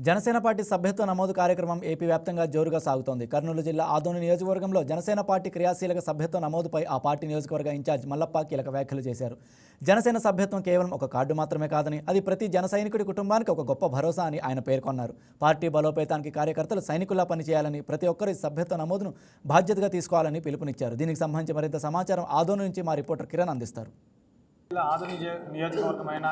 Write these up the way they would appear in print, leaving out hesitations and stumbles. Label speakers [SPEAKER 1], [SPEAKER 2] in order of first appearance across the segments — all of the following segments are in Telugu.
[SPEAKER 1] జనసేన పార్టీ సభ్యత్వ నమోదు కార్యక్రమం ఏపీ వ్యాప్తంగా జోరుగా సాగుతోంది. కర్నూలు జిల్లా ఆదోని నియోజకవర్గంలో జనసేన పార్టీ క్రియాశీలక సభ్యత్వ నమోదుపై ఆ పార్టీ నియోజకవర్గ ఇన్ఛార్జ్ మల్లప్ప కీలక వ్యాఖ్యలు చేశారు. జనసేన సభ్యత్వం కేవలం ఒక కార్డు మాత్రమే కాదని, అది ప్రతి జన సైనికుడి కుటుంబానికి ఒక గొప్ప భరోసా అని ఆయన పేర్కొన్నారు. పార్టీ బలోపేతానికి కార్యకర్తలు సైనికుల్లా పనిచేయాలని, ప్రతి ఒక్కరు సభ్యత్వ నమోదును బాధ్యతగా తీసుకోవాలని పిలుపునిచ్చారు. దీనికి సంబంధించి మరింత సమాచారం ఆదోని నుంచి మా రిపోర్టర్ కిరణ్ అందిస్తారు.
[SPEAKER 2] ఆదోని నియోజకవర్గమైన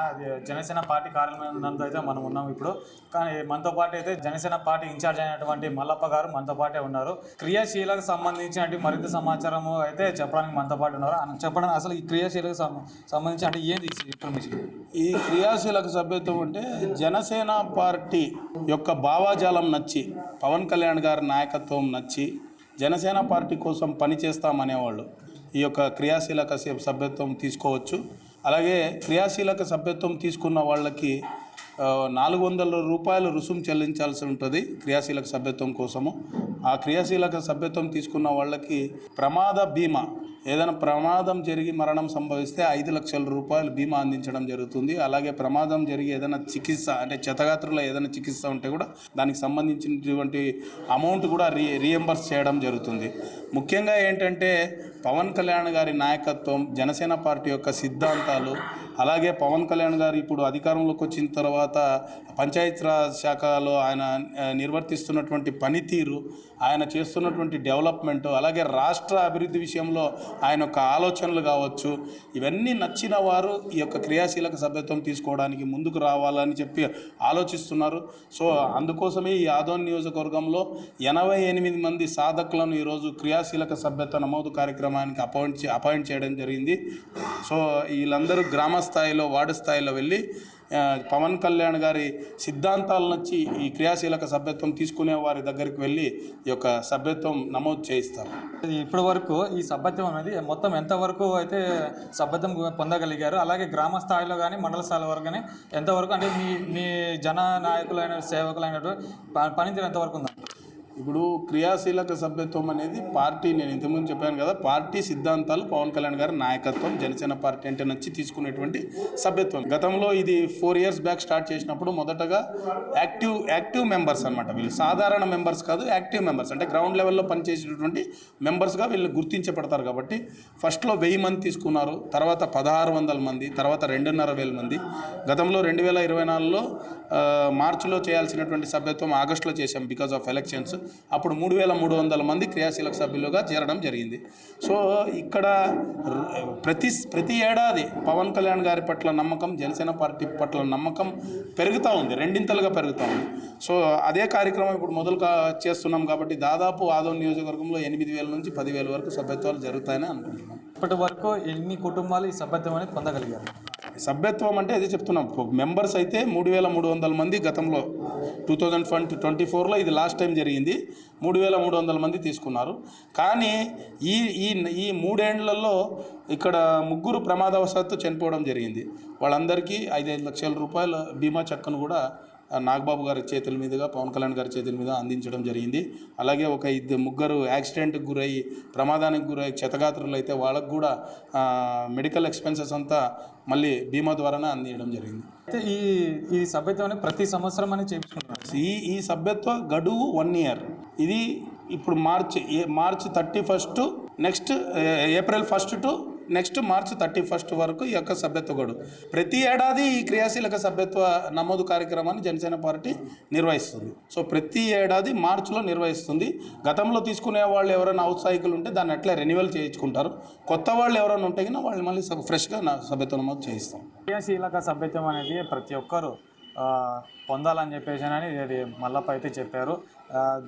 [SPEAKER 2] జనసేన పార్టీ కార్యాలయం నందు అయితే మనం ఉన్నాం ఇప్పుడు. కానీ మనతో పాటు అయితే జనసేన పార్టీ ఇన్ఛార్జ్ అయినటువంటి మల్లప్ప గారు మనతో పాటే ఉన్నారు. క్రియాశీలకు సంబంధించిన మరింత సమాచారం అయితే చెప్పడానికి మనతో పాటు ఉన్నారు. చెప్పడం అసలు ఈ క్రియాశీలకు సంబంధించి అంటే ఏంది ఇన్ఫర్మేషన్?
[SPEAKER 3] ఈ క్రియాశీలక సభ్యత్వం అంటే జనసేన పార్టీ యొక్క భావాజాలం నచ్చి, పవన్ కళ్యాణ్ గారి నాయకత్వం నచ్చి జనసేన పార్టీ కోసం పనిచేస్తామనేవాళ్ళు ఈ యొక్క క్రియాశీలక సభ్యత్వం తీసుకోవచ్చు. అలాగే క్రియాశీలక సభ్యత్వం తీసుకున్న వాళ్ళకి 400 రూపాయలు రుసుము చెల్లించాల్సి ఉంటుంది క్రియాశీలక సభ్యత్వం కోసము. ఆ క్రియాశీలక సభ్యత్వం తీసుకున్న వాళ్ళకి ప్రమాద బీమా, ఏదైనా ప్రమాదం జరిగి మరణం సంభవిస్తే 5 లక్షల రూపాయలు బీమా అందించడం జరుగుతుంది. అలాగే ప్రమాదం జరిగి ఏదైనా చికిత్స అంటే క్షతగాత్రుల ఏదైనా చికిత్స ఉంటే కూడా దానికి సంబంధించినటువంటి అమౌంట్ కూడా రీఎంబర్స్ చేయడం జరుగుతుంది. ముఖ్యంగా ఏంటంటే పవన్ కళ్యాణ్ గారి నాయకత్వం, జనసేన పార్టీ యొక్క సిద్ధాంతాలు, అలాగే పవన్ కళ్యాణ్ గారు ఇప్పుడు అధికారంలోకి వచ్చిన తర్వాత పంచాయతీరాజ్ శాఖలో ఆయన నిర్వర్తిస్తున్నటువంటి పనితీరు, ఆయన చేస్తున్నటువంటి డెవలప్మెంట్, అలాగే రాష్ట్ర అభివృద్ధి విషయంలో ఆయన యొక్క ఆలోచనలు కావచ్చు, ఇవన్నీ నచ్చిన వారు ఈ యొక్క క్రియాశీలక సభ్యత్వం తీసుకోవడానికి ముందుకు రావాలని చెప్పి ఆలోచిస్తున్నారు. సో అందుకోసమే ఈ ఆదోని నియోజకవర్గంలో 88 మంది సాధకులను ఈరోజు క్రియాశీలక సభ్యత్వ నమోదు కార్యక్రమానికి అపాయింట్ చేయడం జరిగింది. సో వీళ్ళందరూ గ్రామ స్థాయిలో, వార్డు స్థాయిలో వెళ్ళి పవన్ కళ్యాణ్ గారి సిద్ధాంతాలు నచ్చి ఈ క్రియాశీలక సభ్యత్వం తీసుకునే వారి దగ్గరికి వెళ్ళి ఈ యొక్క సభ్యత్వం నమోదు చేయిస్తారు.
[SPEAKER 2] ఇప్పటి వరకు ఈ సభ్యత్వం అనేది మొత్తం ఎంతవరకు అయితే సభ్యత్వం పొందగలిగారు, అలాగే గ్రామ స్థాయిలో కానీ మండల స్థాయిలో వరకు కానీ ఎంతవరకు అంటే మీ జన నాయకులైన సేవకులైనటువంటి పనితీరు ఎంతవరకు ఉందా?
[SPEAKER 3] ఇప్పుడు క్రియాశీలక సభ్యత్వం అనేది పార్టీ, నేను ఇంతకుముందు చెప్పాను కదా, పార్టీ సిద్ధాంతాలు, పవన్ కళ్యాణ్ గారి నాయకత్వం, జనసేన పార్టీ అంటే నచ్చి తీసుకునేటువంటి సభ్యత్వం. గతంలో ఇది 4 years బ్యాక్ స్టార్ట్ చేసినప్పుడు మొదటగా యాక్టివ్ మెంబర్స్ అనమాట. వీళ్ళు సాధారణ మెంబర్స్ కాదు, యాక్టివ్ మెంబర్స్ అంటే గ్రౌండ్ లెవెల్లో పనిచేసేటటువంటి మెంబర్స్గా వీళ్ళు గుర్తించబడతారు. కాబట్టి ఫస్ట్లో 1000 మంది తీసుకున్నారు, తర్వాత 1600 మంది, తర్వాత 2500 మంది. గతంలో 2024లో మార్చిలో చేయాల్సినటువంటి సభ్యత్వం ఆగస్టులో చేశాం బికాజ్ ఆఫ్ ఎలక్షన్స్. అప్పుడు 3300 మంది క్రియాశీలక సభ్యులుగా చేరడం జరిగింది. సో ఇక్కడ ప్రతి ఏడాది పవన్ కళ్యాణ్ గారి పట్ల నమ్మకం, జనసేన పార్టీ పట్ల నమ్మకం పెరుగుతూ ఉంది, రెండింతలుగా పెరుగుతూ ఉంది. సో అదే కార్యక్రమం ఇప్పుడు మొదలుగా చేస్తున్నాం కాబట్టి దాదాపు ఆదోని నియోజకవర్గంలో 8000 నుంచి 10,000 వరకు సభ్యత్వాలు జరుగుతాయని అనుకుంటున్నాం.
[SPEAKER 2] ఇప్పటి వరకు ఎన్ని కుటుంబాలు ఈ సభ్యత్వం అనేది పొందగలిగారు?
[SPEAKER 3] సభ్యత్వం అంటే అదే చెప్తున్నాం, మెంబర్స్ అయితే 3300 మంది గతంలో 2024లో ఇది లాస్ట్ టైం జరిగింది. 3300 మంది తీసుకున్నారు. కానీ ఈ 3 ఏళ్లలో ఇక్కడ 3 ప్రమాదవశాత్తు చనిపోవడం జరిగింది. వాళ్ళందరికీ 5 లక్షల రూపాయల బీమా చెక్కును కూడా నాగబాబు గారి చేతుల మీదుగా, పవన్ కళ్యాణ్ గారి చేతుల మీద అందించడం జరిగింది. అలాగే ఒక 3 యాక్సిడెంట్కి గురయ్యి, ప్రమాదానికి గురయ్యి క్షతగాత్రులు అయితే వాళ్ళకు కూడా మెడికల్ ఎక్స్పెన్సెస్ అంతా మళ్ళీ బీమా ద్వారానే అందించడం జరిగింది.
[SPEAKER 2] అయితే ఈ సభ్యత్వం ప్రతి సంవత్సరం అని చేయించుకుంటున్నారు.
[SPEAKER 3] ఈ సభ్యత్వ గడువు 1 year. ఇది ఇప్పుడు March 31 next April 1 to next March 31 వరకు ఈ యొక్క సభ్యత్వ గడువు. ప్రతి ఏడాది ఈ క్రియాశీలక సభ్యత్వ నమోదు కార్యక్రమాన్ని జనసేన పార్టీ నిర్వహిస్తుంది. సో ప్రతి ఏడాది మార్చిలో నిర్వహిస్తుంది. గతంలో తీసుకునే వాళ్ళు ఎవరైనా ఔత్సాహికులు ఉంటే దాన్ని అట్లా రెన్యువల్ చేయించుకుంటారు. కొత్త వాళ్ళు ఎవరైనా ఉంటే కన్నా వాళ్ళు మళ్ళీ ఫ్రెష్గా సభ్యత్వ నమోదు చేయిస్తాం.
[SPEAKER 2] క్రియాశీలక సభ్యత్వం అనేది ప్రతి ఒక్కరు పొందాలని చెప్పేసి అది మల్లప్ప అయితే చెప్పారు.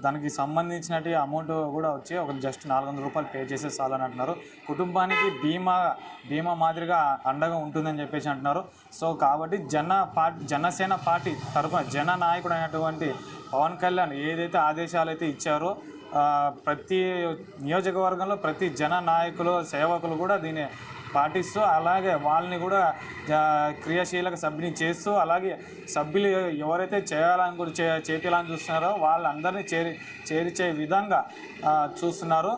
[SPEAKER 2] దానికి సంబంధించినటువంటి అమౌంట్ కూడా వచ్చి ఒక జస్ట్ 400 రూపాయలు పే చేసే చాలని అంటున్నారు. కుటుంబానికి బీమా మాదిరిగా అండగా ఉంటుందని చెప్పేసి అంటున్నారు. సో కాబట్టి జనసేన పార్టీ తరఫున జన నాయకుడు అయినటువంటి పవన్ కళ్యాణ్ ఏదైతే ఆదేశాలు అయితే ఇచ్చారో ప్రతి నియోజకవర్గంలో ప్రతి జన నాయకులు, సేవకులు కూడా దీన్ని పాటిస్తూ, అలాగే వాళ్ళని కూడా క్రియాశీలక సభ్యుని చేస్తూ, అలాగే సభ్యులు ఎవరైతే చేయాలని చూస్తున్నారో వాళ్ళందరినీ చేర్చే విధంగా చూస్తున్నారు.